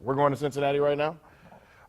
We're going to Cincinnati right now?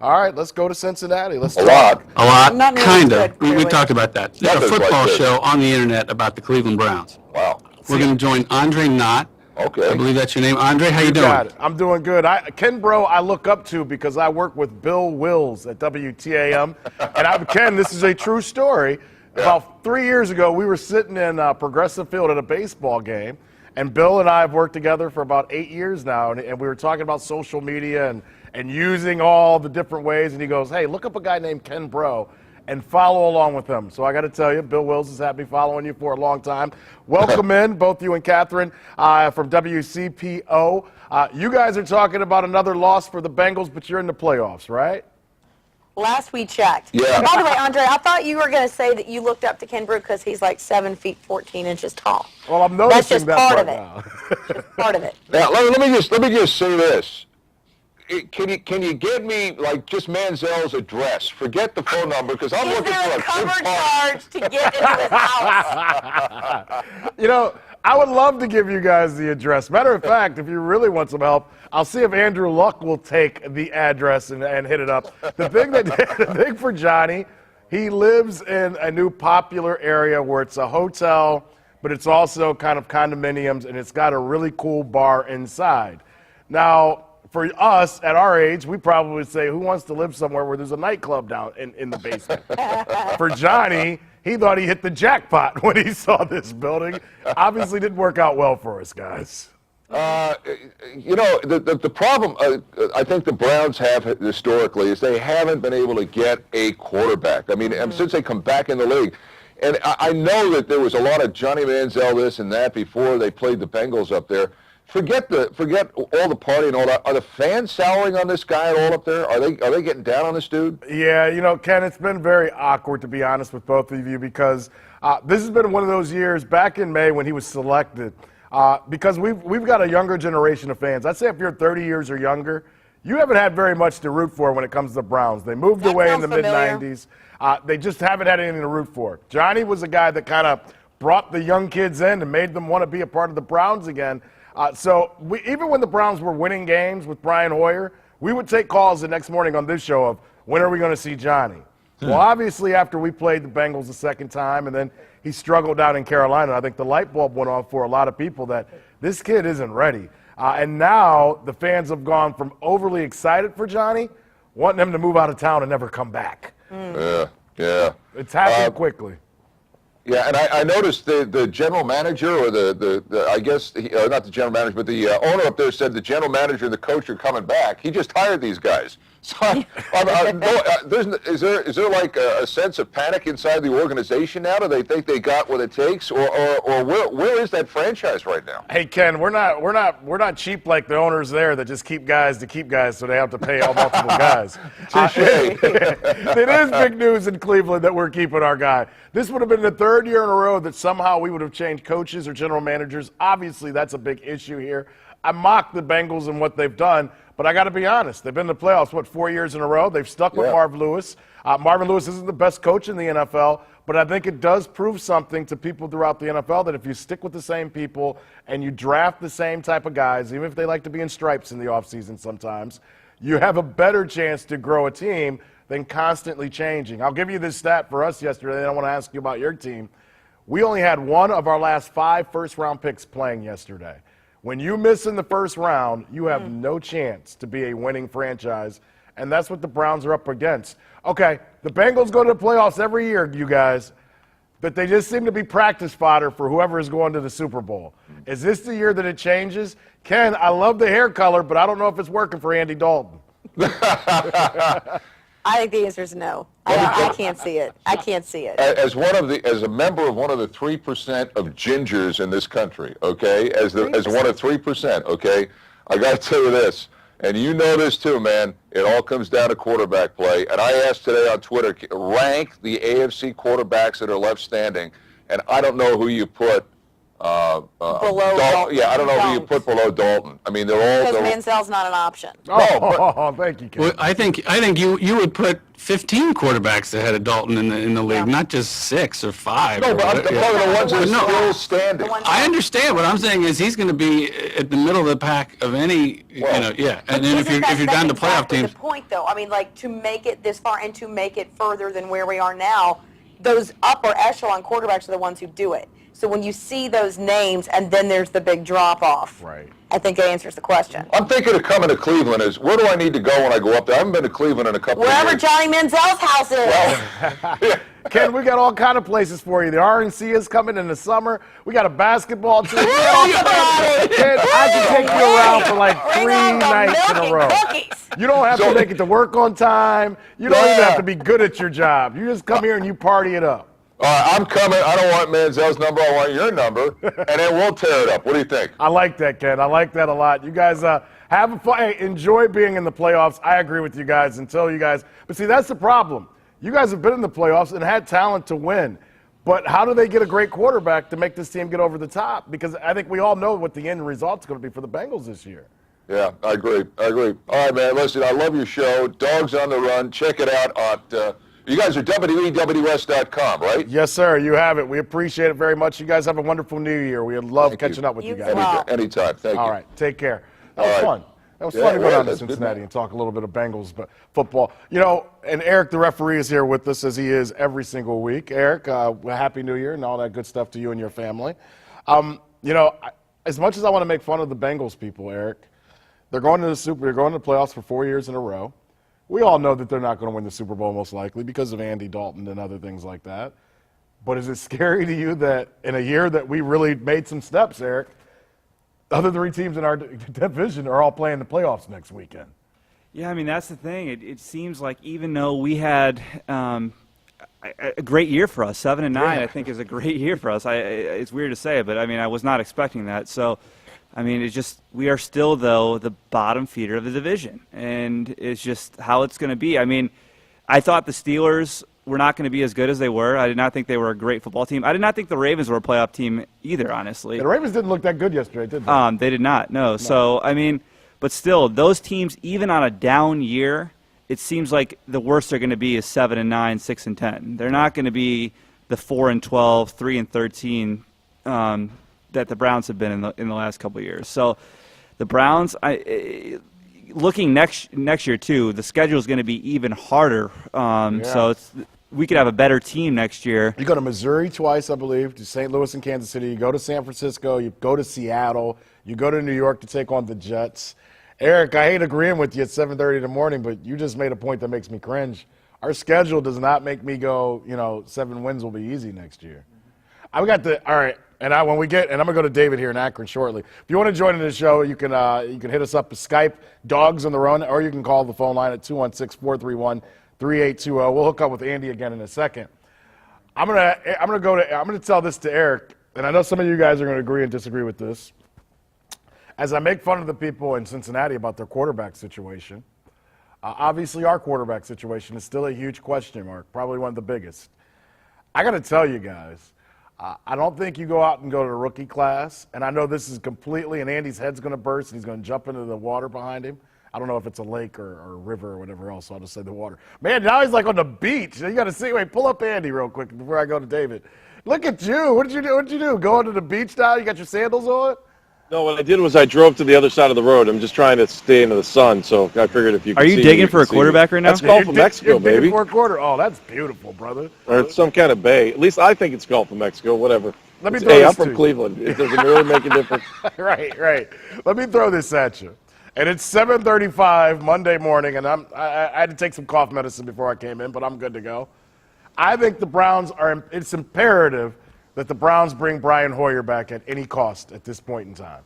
All right, let's go to Cincinnati. Let's A talk. lot, Not nearly kind as of. good, We clearly. talked about that. There's a Nothing's like football this. show on the internet about the Cleveland Browns. Wow. We're going to join Andre Knott. Okay. I believe that's your name. Andre, how you doing? Got it. I'm doing good. Ken Bro, I look up to because I work with Bill Wills at WTAM. And Ken, this is a true story. Yeah. About 3 years ago, we were sitting in Progressive Field at a baseball game, and Bill and I have worked together for about 8 years now, and we were talking about social media and using all the different ways, and he goes, hey, look up a guy named Ken Bro and follow along with him. So I got to tell you, Bill Wills has had me following you for a long time. Welcome in, both you and Catherine from WCPO. You guys are talking about another loss for the Bengals, but you're in the playoffs, right? Last we checked. Yeah. And by the way, Andre, I thought you were going to say that you looked up to Ken Bro because he's like 7 feet 14 inches tall. Well, I'm That's noticing just that part of now. it. Just part of it. Now, let me just say this. Can you get me like just Manziel's address? Forget the phone number because I'm Is looking there for a a cover good part. charge to get into his house? You know, I would love to give you guys the address. Matter of fact, if you really want some help, I'll see if Andrew Luck will take the address and hit it up. The thing for Johnny, he lives in a new popular area where it's a hotel, but it's also kind of condominiums, and it's got a really cool bar inside. Now, for us at our age, we probably would say, who wants to live somewhere where there's a nightclub down in the basement? For Johnny, he thought he hit the jackpot when he saw this building. Obviously didn't work out well for us, guys. You know, the problem I think the Browns have historically is they haven't been able to get a quarterback. I mean, since they come back in the league. And I know that there was a lot of Johnny Manziel this and that before they played the Bengals up there. Forget all the party and all that. Are the fans souring on this guy at all up there? Are they getting down on this dude? Yeah, you know, Ken, it's been very awkward, to be honest with both of you, because this has been one of those years back in May when he was selected, because we've got a younger generation of fans. I'd say if you're 30 years or younger, you haven't had very much to root for when it comes to the Browns. They moved That away in the sounds familiar. mid-'90s. They just haven't had anything to root for. Johnny was a guy that kind of brought the young kids in and made them want to be a part of the Browns again. So even when the Browns were winning games with Brian Hoyer, we would take calls the next morning on this show of, when are we going to see Johnny? Well, obviously, after we played the Bengals the second time, and then he struggled down in Carolina, I think the light bulb went off for a lot of people that this kid isn't ready. And now the fans have gone from overly excited for Johnny, wanting him to move out of town and never come back. Yeah. It's happened quickly. Yeah, and I noticed the general manager, or I guess, not the general manager, but the owner up there said the general manager and the coach are coming back. He just hired these guys. So is there like a sense of panic inside the organization now? Do they think they got what it takes, or where is that franchise right now? Hey Ken, we're not cheap like the owners there that just keep guys to keep guys, so they have to pay all multiple guys. It is big news in Cleveland that we're keeping our guy. This would have been the third year in a row that somehow we would have changed coaches or general managers. Obviously, that's a big issue here. I mock the Bengals and what they've done, but I got to be honest. They've been in the playoffs, 4 years in a row? They've stuck with Marvin Lewis. Marvin Lewis isn't the best coach in the NFL, but I think it does prove something to people throughout the NFL that if you stick with the same people and you draft the same type of guys, even if they like to be in stripes in the offseason sometimes, you have a better chance to grow a team than constantly changing. I'll give you this stat for us yesterday, and I want to ask you about your team. We only had one of our last 5 first-round picks playing yesterday. When you miss in the first round, you have no chance to be a winning franchise, and that's what the Browns are up against. Okay, the Bengals go to the playoffs every year, you guys, but they just seem to be practice fodder for whoever is going to the Super Bowl. Is this the year that it changes? Ken, I love the hair color, but I don't know if it's working for Andy Dalton. I think the answer is no. I can't see it. I can't see it. As a member of one of the 3% of gingers in this country, okay, as one of 3%, okay, I got to tell you this, and you know this too, man. It all comes down to quarterback play. And I asked today on Twitter, rank the AFC quarterbacks that are left standing, and I don't know who you put Dalton. Yeah, I don't know who you Don't. put below Dalton. I mean, they're all. Because Manziel's not an option. Oh, thank you, Ken. Well, I think you would put 15 quarterbacks ahead of Dalton in the league, Yeah. not just 6 or 5. No, or but I'm whatever. talking the ones that are No. still standing. The ones- I understand. What I'm saying is he's going to be at the middle of the pack of any, Well, yeah. And then if you're down to playoff exactly teams, the point, though. I mean, like, to make it this far and to make it further than where we are now, those upper echelon quarterbacks are the ones who do it. So when you see those names and then there's the big drop-off, Right. I think it answers the question. I'm thinking of coming to Cleveland. Is where do I need to go when I go up there? I haven't been to Cleveland in a couple Wherever of years. Johnny Manziel's house is. Ken, we got all kind of places for you. The RNC is coming in the summer. We got a basketball team. Ken, I can take you around for like Bring 3 on the nights in milk a and row. cookies. You don't have to So- make it to work on time. You don't even Yeah. have to be good at your job. You just come here and you party it up. All right, I'm coming. I don't want Manziel's number. I want your number, and then we'll tear it up. What do you think? I like that, Ken. I like that a lot. You guys have a fun. Hey, enjoy being in the playoffs. I agree with you guys until you guys. But see, that's the problem. You guys have been in the playoffs and had talent to win. But how do they get a great quarterback to make this team get over the top? Because I think we all know what the end result's going to be for the Bengals this year. Yeah, I agree. All right, man. Listen, I love your show. Dogs on the Run. Check it out at. You guys are WEWS.com, right? Yes, sir. You have it. We appreciate it very much. You guys have a wonderful New Year. We love Thank catching you. up with you You guys. Wow. Anytime. Thank you. All right. Take care. That was All right. fun. That was Yeah, fun to go it down to was. Good Cincinnati man. and talk a little bit of Bengals football. You know, and Eric, the referee, is here with us as he is every single week. Eric, Happy New Year and all that good stuff to you and your family. You know, as much as I want to make fun of the Bengals people, Eric, they're going to the playoffs for 4 years in a row. We all know that they're not going to win the Super Bowl most likely because of Andy Dalton and other things like that. But is it scary to you that in a year that we really made some steps, Eric, the other 3 teams in our division are all playing the playoffs next weekend? Yeah, I mean, that's the thing. It seems like even though we had a great year for us, 7-9, Yeah. I think is a great year for us. It's weird to say it, but I mean, I was not expecting that. So, I mean, it's just we are still, though, the bottom feeder of the division, and it's just how it's going to be. I mean, I thought the Steelers were not going to be as good as they were. I did not think they were a great football team. I did not think the Ravens were a playoff team either, honestly. The Ravens didn't look that good yesterday, did they? They did not, no. So, I mean, but still, those teams, even on a down year, it seems like the worst they're going to be is 7-9, 6-10. They're not going to be the 4-12, 3-13 that the Browns have been in the last couple of years. So, the Browns, looking next year too, the schedule is going to be even harder. So we could have a better team next year. You go to Missouri twice, I believe, to St. Louis and Kansas City. You go to San Francisco. You go to Seattle. You go to New York to take on the Jets. Eric, I hate agreeing with you at 7:30 in the morning, but you just made a point that makes me cringe. Our schedule does not make me go, 7 wins will be easy next year. All right. And I'm going to go to David here in Akron shortly. If you want to join in the show, you can hit us up at Skype, Dogs on the Run, or you can call the phone line at 216-431-3820. We'll hook up with Andy again in a second. I'm gonna tell this to Eric, and I know some of you guys are going to agree and disagree with this. As I make fun of the people in Cincinnati about their quarterback situation, obviously our quarterback situation is still a huge question mark, probably one of the biggest. I got to tell you guys, I don't think you go out and go to the rookie class, and I know this is completely, and Andy's head's going to burst, and he's going to jump into the water behind him. I don't know if it's a lake or a river or whatever else, so I'll just say the water. Man, now he's like on the beach. You got to see. Wait, pull up Andy real quick before I go to David. Look at you. What did you do? What did you do? Going to the beach now? You got your sandals on? No, what I did was I drove to the other side of the road. I'm just trying to stay into the sun, so I figured if you could Are you see digging me, for a could see quarterback me. right now? That's Gulf of Mexico, You're digging baby. for a quarter. Oh, that's beautiful, brother. Or it's some kind of bay. At least I think it's Gulf of Mexico, whatever. Let me It's- throw hey, this I'm to from you. Cleveland. It doesn't really make a difference. Right. Let me throw this at you. And it's 7:35 Monday morning, and I had to take some cough medicine before I came in, but I'm good to go. I think the Browns it's imperative that the Browns bring Brian Hoyer back at any cost at this point in time.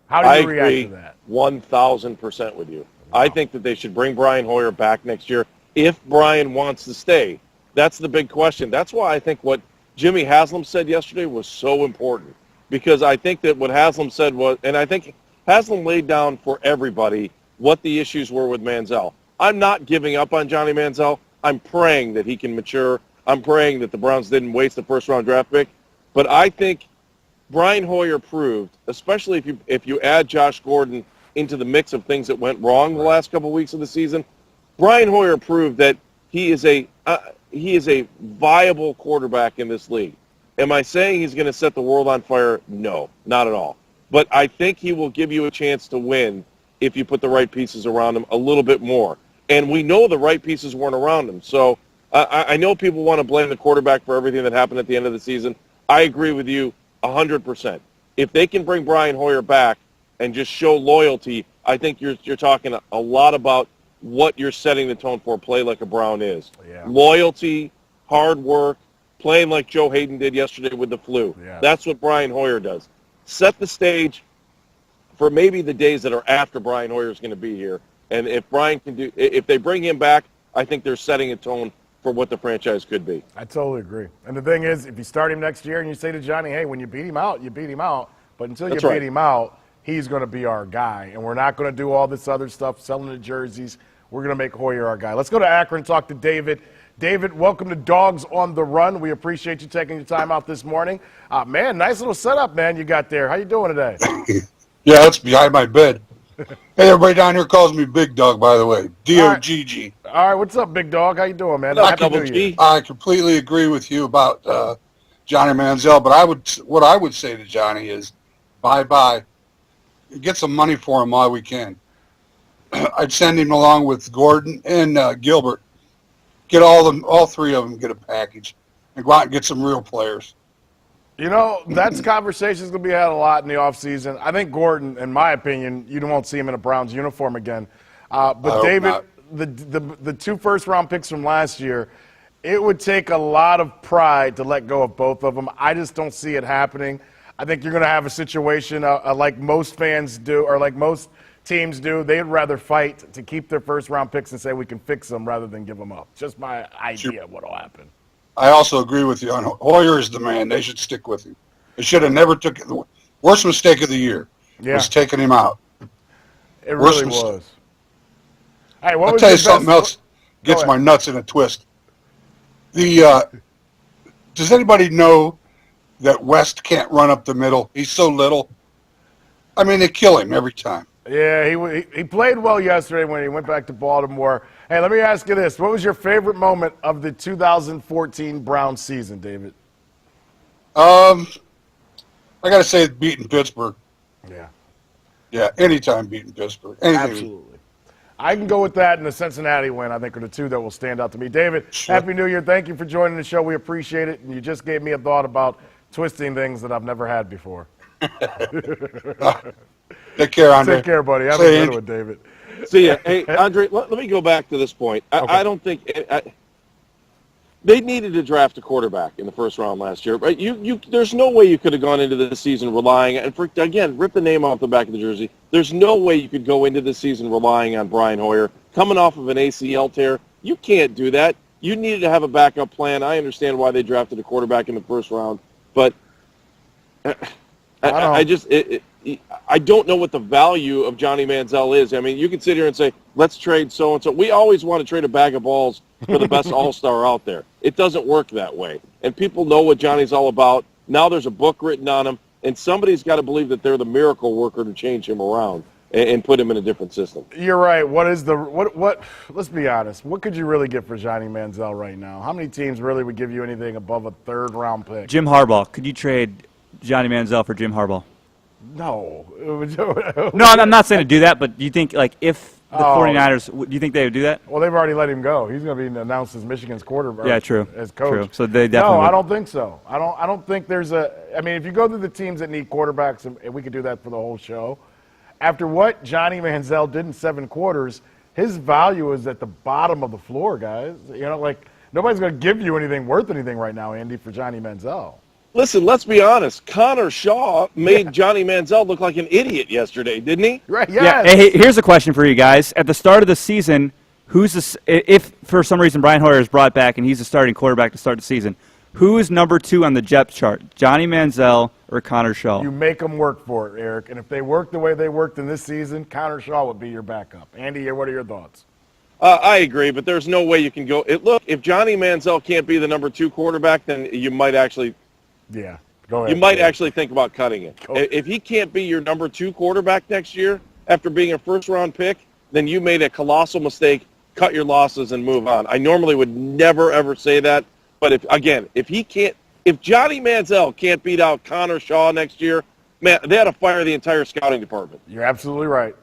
How do I you react agree to that? 1,000% with you. I think that they should bring Brian Hoyer back next year if Brian wants to stay. That's the big question. That's why I think what Jimmy Haslam said yesterday was so important, because I think that what Haslam said was, and I think Haslam laid down for everybody what the issues were with Manziel. I'm not giving up on Johnny Manziel. I'm praying that he can mature. I'm praying that the Browns didn't waste the first-round draft pick. But I think Brian Hoyer proved, especially if you add Josh Gordon into the mix of things that went wrong the last couple of weeks of the season, Brian Hoyer proved that he is a viable quarterback in this league. Am I saying he's going to set the world on fire? No, not at all. But I think he will give you a chance to win if you put the right pieces around him a little bit more. And we know the right pieces weren't around him. So I know people want to blame the quarterback for everything that happened at the end of the season. I agree with you 100%. If they can bring Brian Hoyer back and just show loyalty, I think you're talking a lot about what you're setting the tone for play like a Brown is. Yeah. Loyalty, hard work, playing like Joe Hayden did yesterday with the flu. Yeah. That's what Brian Hoyer does. Set the stage for maybe the days that are after Brian Hoyer is going to be here. And if they bring him back, I think they're setting a tone for what the franchise could be. I totally agree. And the thing is, if you start him next year and you say to Johnny, hey, when you beat him out, you beat him out. But until you beat him out, he's going to be our guy. And we're not going to do all this other stuff, selling the jerseys. We're going to make Hoyer our guy. Let's go to Akron and talk to David. David, welcome to Dogs on the Run. We appreciate you taking your time out this morning. Man, nice little setup, man, you got there. How you doing today? Yeah, that's behind my bed. Hey, everybody down here calls me Big Dog, by the way. DOGG. All right, what's up, big dog? How you doing, man? Happy New Year. I completely agree with you about Johnny Manziel, but what I would say to Johnny is bye-bye. Get some money for him while we can. I'd send him along with Gordon and Gilbert. Get all three of them, get a package, and go out and get some real players. You know, that's conversations going to be had a lot in the offseason. I think Gordon, in my opinion, you won't see him in a Browns uniform again. But David, the 2 first-round picks from last year, it would take a lot of pride to let go of both of them. I just don't see it happening. I think you're going to have a situation like most fans do, or like most teams do. They'd rather fight to keep their first-round picks and say we can fix them rather than give them up. Just my idea of what will happen. I also agree with you on Hoyer is the man. They should stick with him. They should have never took the worst mistake of the year was taking him out. It really was. Hey, I'll tell you something else gets my nuts in a twist. Does anybody know that West can't run up the middle? He's so little. I mean, they kill him every time. Yeah, he played well yesterday when he went back to Baltimore. Hey, let me ask you this. What was your favorite moment of the 2014 Browns season, David? I got to say beating Pittsburgh. Yeah. Yeah, anytime beating Pittsburgh. Anything. Absolutely. I can go with that and the Cincinnati win, I think, are the two that will stand out to me. David, Happy New Year. Thank you for joining the show. We appreciate it. And you just gave me a thought about twisting things that I've never had before. Take care, Andre. Take care, buddy. Have a good one, David. See ya. Hey, Andre, let me go back to this point. I don't think they needed to draft a quarterback in the first round last year. Right? There's no way you could have gone into the season relying, and again, rip the name off the back of the jersey. There's no way you could go into the season relying on Brian Hoyer. Coming off of an ACL tear, you can't do that. You needed to have a backup plan. I understand why they drafted a quarterback in the first round, but I don't know what the value of Johnny Manziel is. I mean, you can sit here and say, let's trade so-and-so. We always want to trade a bag of balls for the best all-star out there. It doesn't work that way. And people know what Johnny's all about. Now there's a book written on him, and somebody's got to believe that they're the miracle worker to change him around and put him in a different system. You're right. Let's be honest. What could you really get for Johnny Manziel right now? How many teams really would give you anything above a third-round pick? Jim Harbaugh. Could you trade Johnny Manziel for Jim Harbaugh? No. No, I'm not saying to do that, but do you think, like, if the 49ers, do you think they would do that? Well, they've already let him go. He's going to be announced as Michigan's quarterback. Yeah, true. As coach. True. So they definitely No, would. I don't think so. I don't think there's I mean, if you go through the teams that need quarterbacks, and we could do that for the whole show, after what Johnny Manziel did in 7 quarters, his value is at the bottom of the floor, guys. You know, like, nobody's going to give you anything worth anything right now, Andy, for Johnny Manziel. Listen, let's be honest. Connor Shaw made Johnny Manziel look like an idiot yesterday, didn't he? Right, Yeah. yes. Hey, here's a question for you guys. At the start of the season, if for some reason Brian Hoyer is brought back and he's the starting quarterback to start the season, who is number 2 on the depth chart? Johnny Manziel or Connor Shaw? You make them work for it, Eric. And if they work the way they worked in this season, Connor Shaw would be your backup. Andy, what are your thoughts? I agree, but there's no way you can go. Look, if Johnny Manziel can't be the number 2 quarterback, then you might actually Go ahead. you might actually think about cutting it. If he can't be your number 2 quarterback next year after being a first-round pick, then you made a colossal mistake. Cut your losses and move on. I normally would never, ever say that. But if Johnny Manziel can't beat out Connor Shaw next year, man, they had to fire the entire scouting department. You're absolutely right.